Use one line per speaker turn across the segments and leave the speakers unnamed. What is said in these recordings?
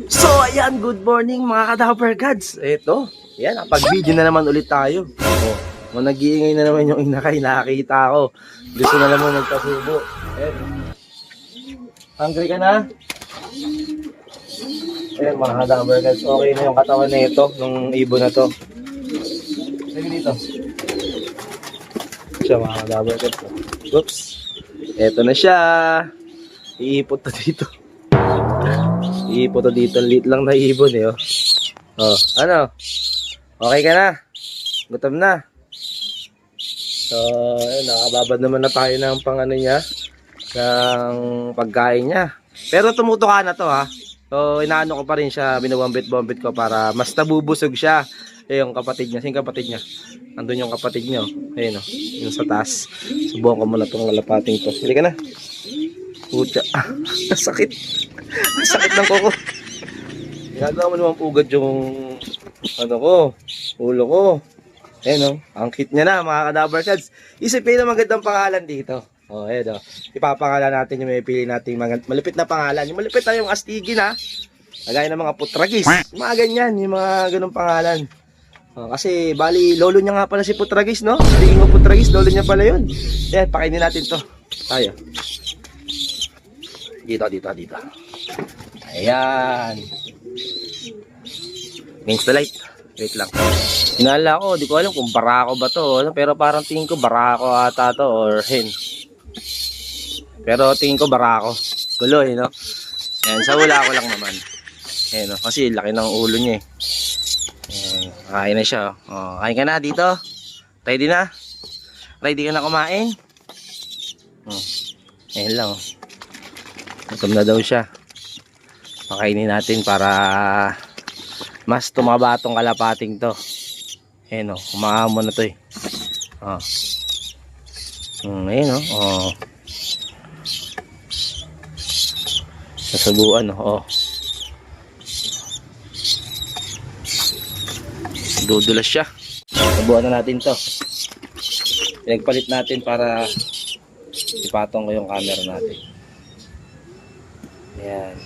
So ayan, good morning mga ka-Dapper Gods. Eto, ayan, pag-video na naman ulit tayo. Nag-iingay na naman yung inakay, nakakita ko. Gusto na naman nagpasubo. Ayan. Hungry ka na? Ayan mga ka-Dapper Gods, okay na yung katawan na ito, nung ibon na to. Sige dito. Siya mga ka-Dapper Gods. Oops. Eto na siya. Iipot na dito. Iipot na dito. Lit lang na ibon eh. Oh, ano? Okay ka na? Gutom na? So, ayun, nakababad naman na tayo ng pang-ano niya, ng pagkain niya. Pero tumutuka na to ha. So, inaano ko pa rin siya, binubombit-bombit ko para mas nabubusog siya. Yung kapatid niya, sino kapatid niya? Andun yung kapatid niya. Ayun o, yung sa taas. Subukan ko muna itong lalapating to. Hindi ka na. Pucha. Sakit. Sakit ng kuko. Ginagawa mo naman pugad yung ano ko, ulo ko. Ayan o, ang cute niya na mga ka-Dapper Gods. Isipin na magandang pangalan dito. O, ayan o. Ipapangalan natin yung may pili natin malupit na pangalan. Yung malupit na yung astigin ha. Kagaya ng mga putragis. Yung mga ganyan, yung mga ganong pangalan. Kasi bali, lolo niya nga pala si Putragis, no? Speaking of Putragis, lolo niya pala yun. Ayan, pakainin natin to. Tayo. Dito. Ayan. Against the light. Wait lang. Hinala ko, di ko alam kung barako ba to. Pero parang tingin ko barako ata to or hen. Pero tingin ko barako. Gulo eh, no? Ayan, sa hula ko lang naman. Ayan, no? Kasi laki ng ulo niya eh. Ayan, kain na siya. Oh, kain ka na dito. Ready na? Ready ka na kumain? Ayan lang. Gutom na daw siya. Pakainin natin para mas tumaba tong kalapating to. Ayan o, kumahamon na to eh. Ayan o. Nasubuan o. Dudulas siya. Subuan na natin to. Pinagpalit natin para ipatong ko yung camera natin. Ayan.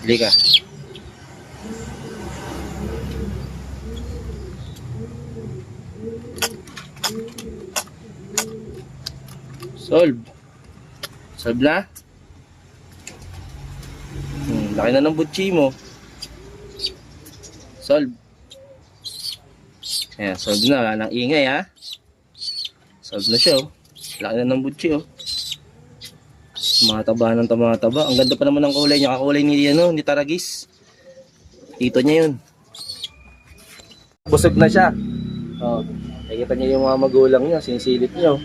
Hili ka. Solve na? Laki na ng butchi mo. Solve. Ayan, solve na. Wala nang ingay ha. Solve na siya oh. Laki na ng butchi oh. Tumataba ng tumataba. Ang ganda pa naman ng kulay niya. Kakulay ni, ni Taragis. Tito niya yun. Busog na siya. Oh, nakikita niya yung mga magulang niya. Sinisilip niya oh.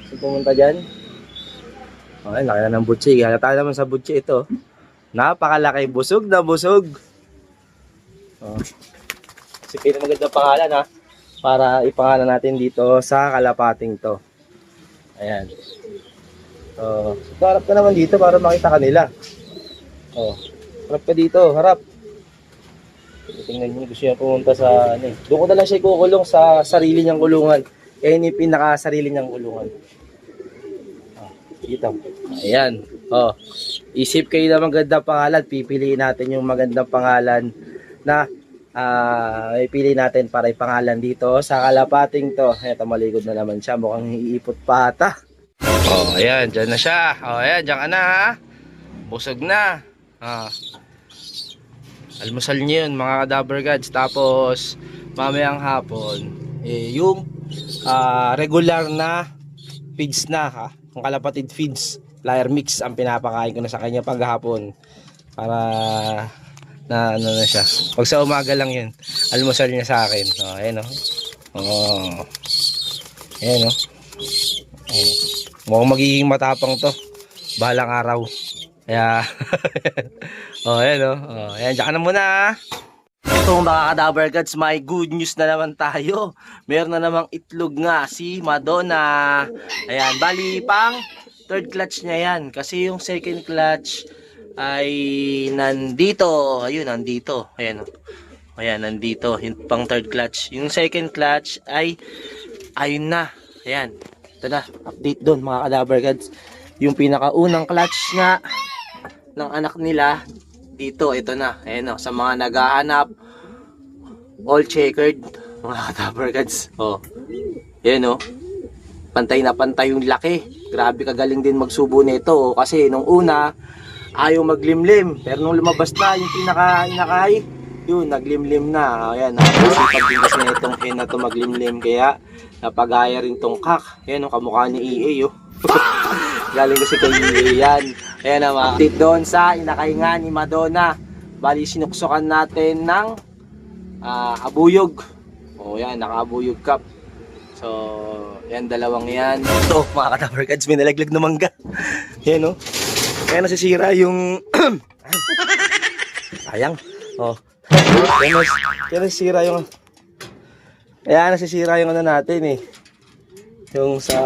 So pumunta dyan. Okay, laki na ng butchi. Halata naman sa butchi ito. Napakalaki. Busog na busog. Oh. Sipin na magandang pangalan ha. Para ipangalan natin dito sa kalapating to. Ayan. So, harap ka naman dito para makita kanila. Oh, harap ka dito, harap. Tingnan niyo, gusto niya pumunta sa ano eh. Doon ko na lang siya ikukulong sa sarili niyang kulungan. Yan yung pinaka-sarili niyang kulungan. Dito. Ayan. Oh, isip kayo na magandang pangalan. Pipiliin natin yung magandang pangalan na ipili natin para ipangalan dito sa kalapating to. Eto, maligod na naman siya. Mukhang iipot pa ata. Oh, ayan, dyan na siya. Oh, ayan, dyan ka na ha. Busog na. Almusal niyo yun, mga ka-Dapper Gods. Tapos, mamayang hapon, yung regular na feeds na ha. Yung kalapatid feeds, flyer mix ang pinapakain ko na sa kanya paghapon. Para na ano na siya. Pag sa umaga lang yun, almusal niya sa akin. Oh, ayan o. Oh. Ayan o. Oh. Mukhang magiging matapang to balang araw. Kaya oh, ayan o. Oh, ayan, dyan ka na muna. Ito mga ka-Dapper Gods, may good news na naman tayo. Meron na namang itlog nga si Madonna. Ayan, bali pang third clutch niya yan. Kasi yung second clutch ay nandito. Ayun, nandito. Ayan o. Ayan, nandito. Yung pang third clutch. Yung second clutch ay ayun na. Ayan. Ito na. Update doon mga Cadaver Gods. Yung pinakaunang clutch nga ng anak nila dito. Ito na. Ayan o. Sa mga naghahanap. All checkered. Mga Cadaver Gods. O. Ayan o. Pantay na pantay yung laki. Grabe kagaling din magsubo nito. Kasi nung una ayaw maglimlim. Pero nung lumabas na yung pinaka-inakay, yun, naglimlim na. Ayan, nakapasipag din kasi na itong hen na to maglimlim. Kaya napagaya rin tong kak. Ayan, oh, kamukha ni EA. Oh. Galing kasi kay EA yan. Ayan na mga update doon sa inakay nga ni Madonna. Bali, sinuksukan natin ng abuyog. O yan, naka-abuyog cup. So, yan, dalawang yan. Ito, mga Cadaver Gods, may nalaglag na mangga. Yan, oh. Kaya nasisira yung... Sayang. Oh. Kaya nasisira yung... Kaya nasisira yung ano natin eh. Yung sa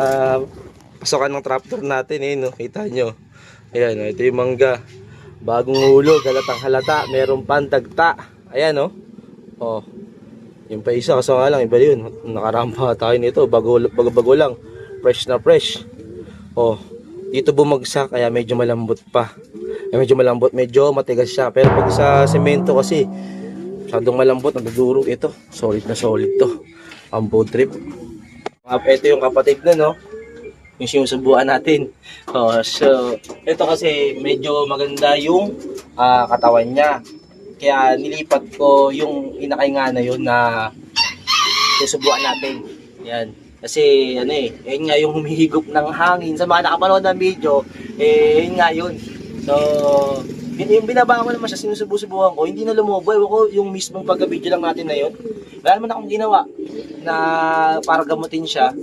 pasokan ng tractor natin eh, no? Kita nyo. Ayan, oh. Ito yung mangga. Bagong hulog, halatang halata. Meron pang tagta. Ayan, oh. Oh. Yung pa isa, kaso nga lang, iba yun. Nakarampa tayo nito, bago lang. Fresh na fresh. Oh, dito bumagsak, kaya medyo malambot pa. Medyo matigas siya. Pero pag sa semento kasi, masyadong malambot, nagdudurog ito. Solid na solid to. Ang boat trip. Ito yung kapatid na, no? Yung sinusubuan natin. Oh, so, ito kasi medyo maganda yung katawan niya. Kaya nilipat ko yung inakay nga na yun na susubuan natin. Yan. Kasi ano eh, yun nga yung humihigop ng hangin. Sa mga nakapanood ng video, yun nga yun. So, yung binaba ko naman siya, sinusubukan ko, hindi na lumubo. Ewan ko yung mismong pagka-video lang natin na yun. Wala naman akong ginawa na para gamutin siya.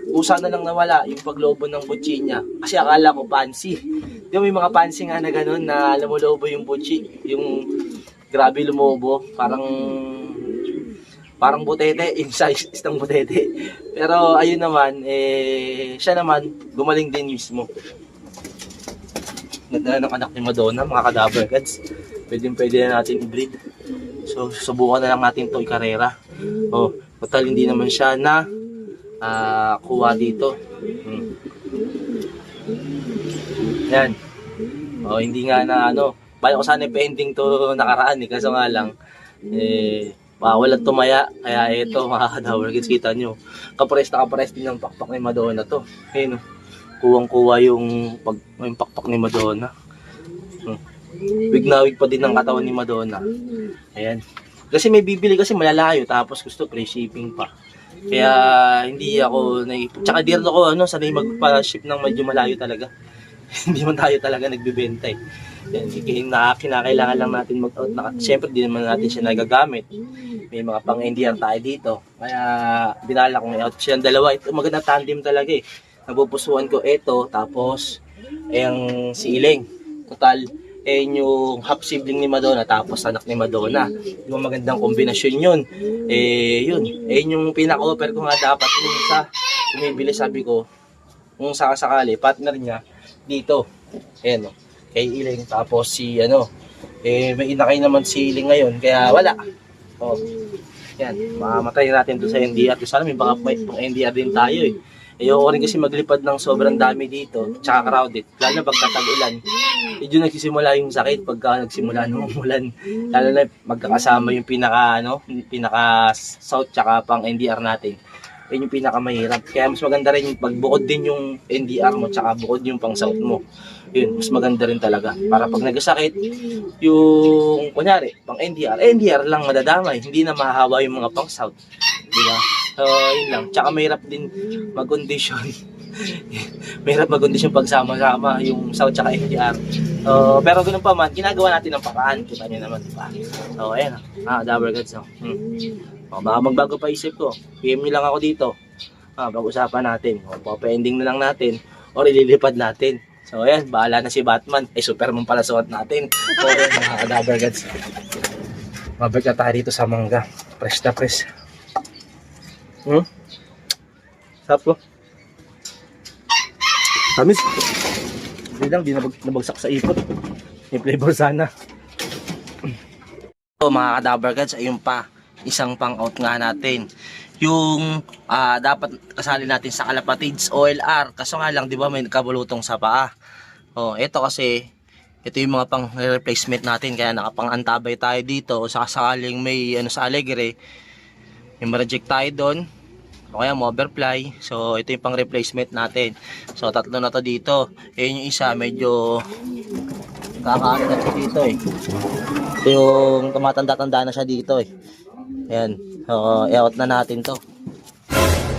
Usa na lang nawala yung paglobo ng butchi niya. Kasi akala ko pansi. Di ba may mga pansi nga na gano'n na lumulobo yung butchi. Yung grabe lumobo, parang butete, yung size ng butete. Pero ayun naman, siya naman gumaling din mismo. Ganda ng anak ni Madonna, mga Cadaver Gods. Pwede na natin i-breed. So subukan na lang natin to i-karera. Oh, total hindi naman siya na kuha dito. Yan. Oh, hindi nga na ano. Bayo ko sana pending to nakaraan eh, kaso nga lang walang tumaya, kaya ito mga Cadaver Gods, kita nyo kapares din ng pakpak ni Madonna to. Ayun, kuwang-kuwa yung pakpak ni Madonna. Wig na wig pa din ng katawan ni Madonna. Ayan, kasi may bibili kasi malalayo, tapos gusto free shipping pa, kaya hindi ako tsaka di rin ako sanay magpa-ship ng medyo malayo talaga. Hindi man tayo talaga nagbebenta eh. Yan, kinakailangan lang natin mag-out. Siyempre, di naman natin siya nagagamit. May mga pang-NDR tayo dito. Kaya, binala kong i-out siya ng dalawa. Ito, maganda tandem talaga eh. Napupusuan ko ito, tapos, yung si Iling. Total, yung half sibling ni Madonna, tapos anak ni Madonna. Yung magandang kombinasyon yun. Yun. Yung pinaka-offer ko nga dapat. Yung isa, bumibili, sabi ko, kung sakasakali, partner niya, dito. Ayan o. Kay Iling, tapos si may inakay naman si Iling ngayon, kaya wala. Oh, yan, mamamatay natin to sa NDR. Sana may pang NDR din tayo eh. Ayoko rin kasi maglipad ng sobrang dami dito, tsaka crowded. Lalo na pagkatag-ulan, medyo nagsisimula yung sakit pagka nagsimula ng umulan. Lalo na magkakasama yung pinaka south tsaka pang NDR natin. Yun yung pinakamahirap. Kaya mas maganda rin yung pagbukod din yung NDR mo tsaka bukod yung pang south mo. Yun, mas maganda rin talaga. Para pag nagkasakit, yung kunyari, pang NDR lang madadamay. Hindi na mahahawa yung mga pang south. Diba? So, yun lang. Tsaka mahirap din mag-condition. Mahirap mag-condition pagsama-sama yung south tsaka NDR. Pero ganun pa man, ginagawa natin ng paraan. Kita nyo naman, diba? So, ayan. Cadaver Gods. Baka magbago pa isip ko. PM nyo lang ako dito. Pag-usapan natin. Papa-ending na lang natin. O ililipad natin. So ayan, bahala na si Batman. Superman pala suot natin. O ayan, mga Cadaver Gods. Mabalik na tayo dito sa mangga. Fresh na fresh. Sarap ko. Tamis. Hindi lang, di nabagsak sa ipot. May flavor sana. ito mga kadabarkads, ayun pa, isang pang out nga natin. Yung dapat kasali natin sa kalapatids OLR, kaso nga lang 'di ba may nagkabulutong sa paa. Oh, ito kasi ito yung mga pang replacement natin, kaya nakapang-antabay tayo dito sa sakaling may ano sa Alegre, yung ma-reject tayo doon o kaya overfly. So ito yung pang replacement natin. So tatlo na to dito. Ayun yung isa medyo kakaano na siya dito eh. Ito yung tumatanda-tanda na siya dito eh. Ayan. So i-out na natin to.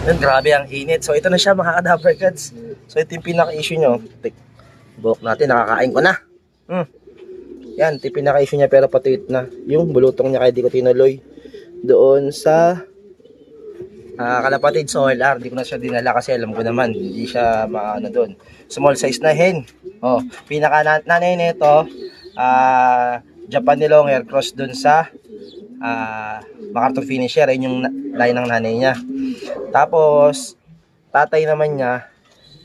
Yan, grabe ang init. So ito na siya mga kadabarkads. So ito yung pinaka-issue nyo. Buhok natin, nakakain ko na. Yan, ito yung pinaka-issue niya, pero patuit na. Yung bulutong niya kaya di ko tinuloy doon sa kalapatids OLR. Di ko na siya dinala kasi alam ko naman hindi siya maano doon. Small size na hen. Oh, pinaka nanay nito Japan Nilonger cross doon sa MacArthur Finisher. Yun yung line ng nanay niya. Tapos tatay naman niya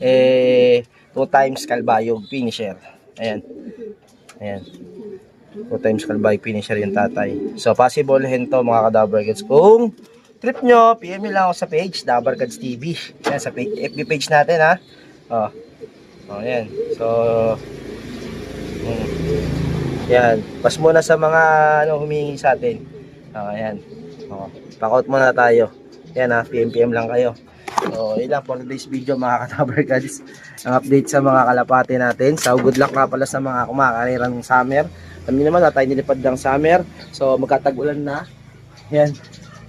2 times Calbayog Finisher. Ayan. 2 times Calbayog Finisher yung tatay. So possible hen to mga kadabarkads. Kung trip nyo, PM nyo lang ako sa page Dabarkads TV. Yan, sa FB page natin ha. Yan. So yan, pas muna sa mga humihingi sa atin. Ayan. Pack-out muna tayo. Yan ha, PM lang kayo. So, yun lang for today's video mga kadabarkads. Ang update sa mga kalapati natin. So, good luck nga pala sa mga kumakarirang ng summer. Alam niyo naman, tayo nilipad ng summer. So, magkatag-ulan na. Yan.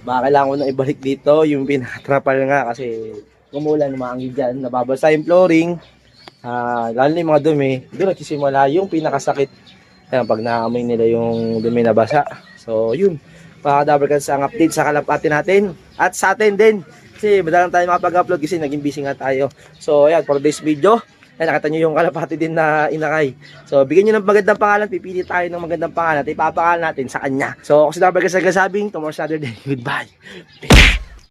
Baka kailangan ko na ibalik dito yung pinaka-trapal nga kasi umulan, umaanggi dyan. Nababasa yung flooring. Lalo na yung mga dumi. Doon nagsisimula yung pinakasakit. Ayan, pag naamoy nila yung dumi na basa. So, yun. Mga kadabarkads ang update sa kalapati natin. At sa atin din. Kasi madalang tayo makapag-upload kasi naging busy nga tayo. So ayan, for this video, ay nakita nyo yung kalapati din na inakay. So bigyan nyo ng magandang pangalan, pipili tayo ng magandang pangalan at ipapangalan natin sa kanya. So ako si Dabarkads nagsasabing, tomorrow's another day. Goodbye. Peace.